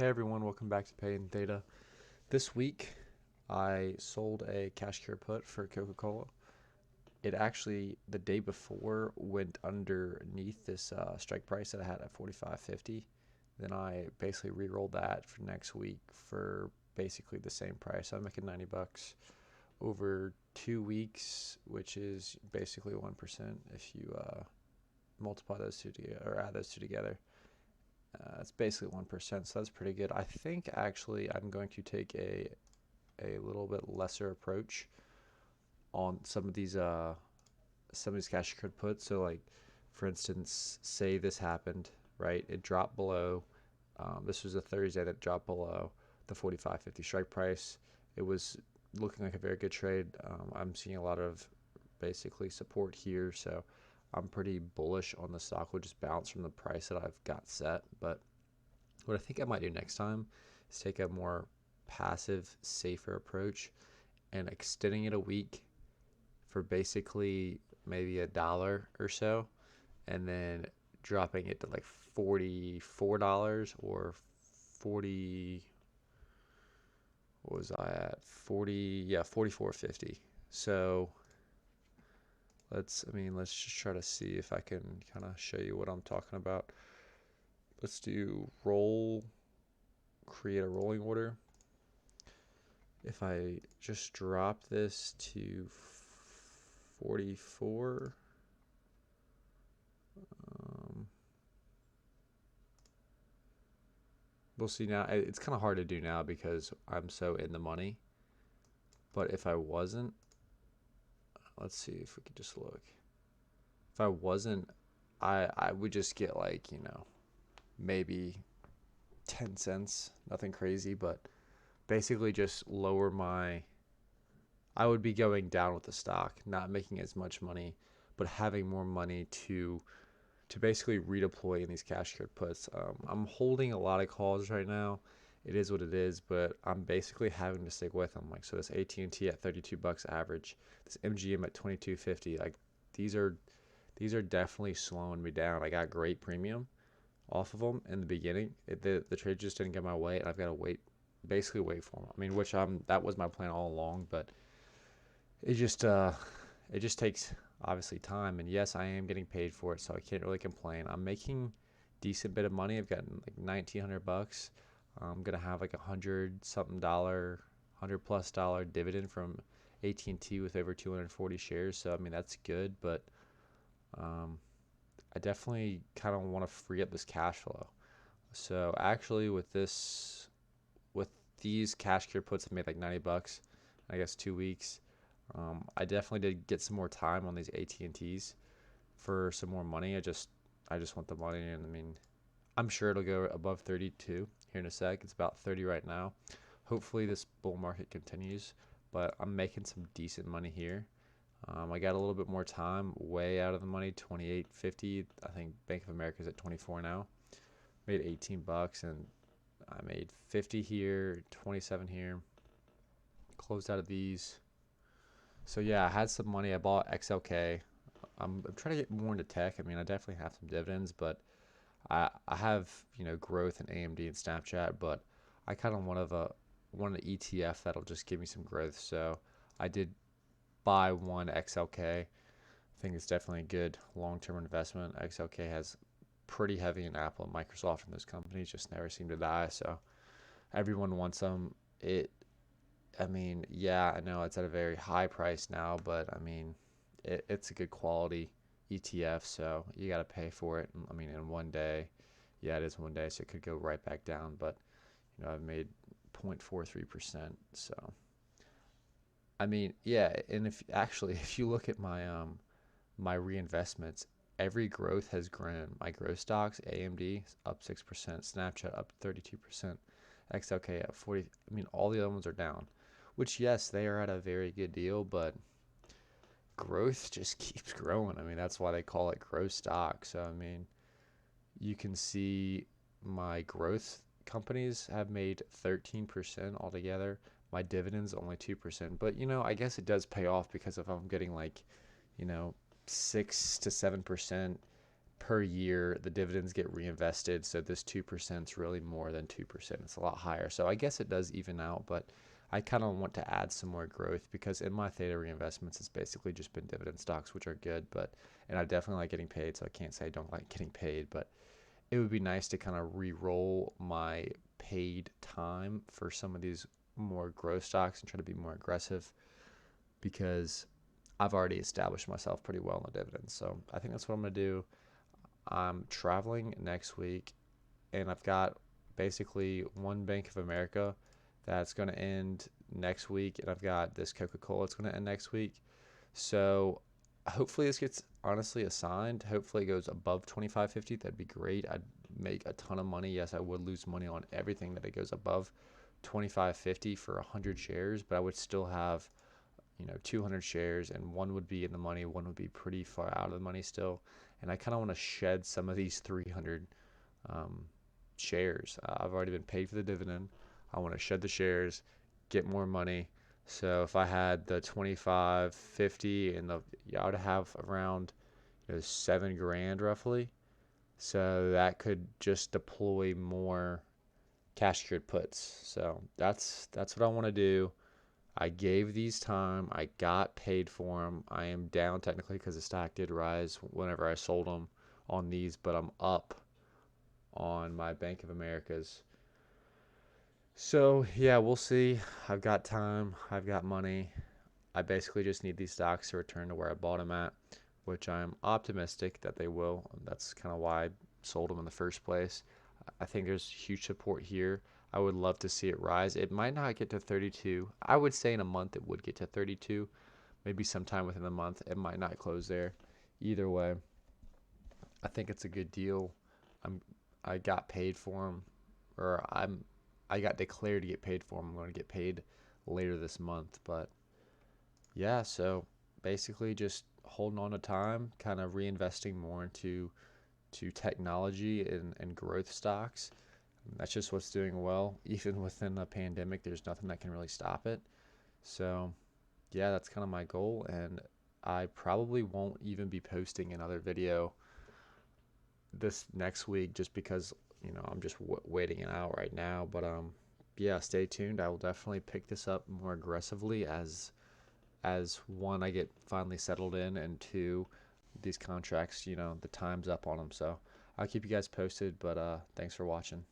Hey everyone, welcome back to Pay and Theta. This week, I sold a cash cure put for Coca-Cola. It actually, the day before, went underneath this strike price that I had at 45.50. Then I basically re-rolled that for next week for basically the same price. So I'm making 90 bucks over 2 weeks, which is basically 1% if you multiply those two together or add those two together. It's basically 1%, so that's pretty good. I think actually I'm going to take a little bit lesser approach on some of these cash card puts. So like, for instance, say this happened, right? It dropped below. This was a Thursday that dropped below the 45.50 strike price. It was looking like a very good trade. I'm seeing a lot of basically support here, so I'm pretty bullish on the stock. Will just bounce from the price that I've got set. But what I think I might do next time is take a more passive, safer approach and extending it a week for basically maybe $1 or so, and then dropping it to like $44 or 40. What was I at? 40, yeah, 44.50. So let's just try to see if I can kind of show you what I'm talking about. Let's do create a rolling order. If I just drop this to 44, we'll see now. It's kind of hard to do now because I'm so in the money. But if I wasn't, let's see if we could just look. If I wasn't, I would just get like, maybe 10 cents, nothing crazy, but basically just lower my, I would be going down with the stock, not making as much money, but having more money to basically redeploy in these cash card puts. I'm holding a lot of calls right now. It is what it is, but I'm basically having to stick with them. Like, so this AT&T at 32 bucks average, this MGM at 22.50. Like, these are definitely slowing me down. I got great premium off of them in the beginning. The trade just didn't get my way, and I've got to basically wait for them. I mean, that was my plan all along, but it just takes obviously time. And yes, I am getting paid for it, so I can't really complain. I'm making decent bit of money. I've gotten like 1,900 bucks. I'm gonna have like $100+ dividend from AT&T with over 240 shares. So I mean that's good, but um, I definitely kind of want to free up this cash flow. So actually, with these cash cure puts, I made like 90 bucks. I guess 2 weeks. I definitely did get some more time on these AT&Ts for some more money. I just want the money, and I mean, I'm sure it'll go above 32 here in a sec. It's about 30 right now. Hopefully, this bull market continues, but I'm making some decent money here. I got a little bit more time, way out of the money, 28.50. I think Bank of America is at 24 now. Made 18 bucks, and I made 50 here, 27 here. Closed out of these. So yeah, I had some money. I bought XLK. I'm trying to get more into tech. I mean, I definitely have some dividends, but I have growth in AMD and Snapchat, but I kind of want an ETF that'll just give me some growth. So I did buy one XLK. I think it's definitely a good long-term investment. XLK has pretty heavy in Apple and Microsoft, and those companies just never seem to die. So everyone wants them. I mean, yeah, I know it's at a very high price now, but I mean, it's a good quality ETF, so you got to pay for it. I mean, in one day, yeah, it is one day, so it could go right back down, but I've made 0.43%. So, I mean, yeah, and if actually, if you look at my reinvestments, every growth has grown. My growth stocks, AMD up 6%, Snapchat up 32%, XLK up 40. I mean, all the other ones are down, which yes, they are at a very good deal, but growth just keeps growing. I mean, that's why they call it growth stock. So, I mean, you can see my growth companies have made 13% altogether. My dividends only 2%. But, I guess it does pay off because if I'm getting like, 6 to 7% per year the dividends get reinvested, so this 2% is really more than 2%. It's a lot higher, so I guess it does even out, but I kind of want to add some more growth because in my Theta reinvestments it's basically just been dividend stocks, which are good, but and I definitely like getting paid, so I can't say I don't like getting paid, but it would be nice to kind of re-roll my paid time for some of these more growth stocks and try to be more aggressive because I've already established myself pretty well in the dividends. So I think that's what I'm going to do. I'm traveling next week and I've got basically one Bank of America that's going to end next week, and I've got this Coca-Cola that's going to end next week. So hopefully this gets honestly assigned. Hopefully it goes above 25.50. That'd be great. I'd make a ton of money. Yes, I would lose money on everything that it goes above 25.50 for 100 shares, but I would still have 200 shares, and one would be in the money, one would be pretty far out of the money still. And I kind of want to shed some of these 300 shares. I've already been paid for the dividend. I want to shed the shares, get more money. So if I had the 25.50 and I would have around 7 grand roughly. So that could just deploy more cash secured puts. So that's what I want to do. I gave these time. I got paid for them. I am down technically because the stock did rise whenever I sold them on these, but I'm up on my Bank of Americas. So yeah, we'll see. I've got time. I've got money. I basically just need these stocks to return to where I bought them at, which I'm optimistic that they will. That's kind of why I sold them in the first place. I think there's huge support here. I would love to see it rise. It might not get to 32. I would say in a month it would get to 32. Maybe sometime within the month. It might not close there. Either way, I think it's a good deal. I got paid for them, or I got declared to get paid for them. I'm going to get paid later this month, but yeah, so basically just holding on to time, kind of reinvesting more into technology and growth stocks. That's just what's doing well. Even within a pandemic, there's nothing that can really stop it. So yeah, that's kind of my goal, and I probably won't even be posting another video this next week just because I'm just waiting it out right now. But yeah, stay tuned. I will definitely pick this up more aggressively as one, I get finally settled in, and two, these contracts, the time's up on them. So I'll keep you guys posted, but thanks for watching.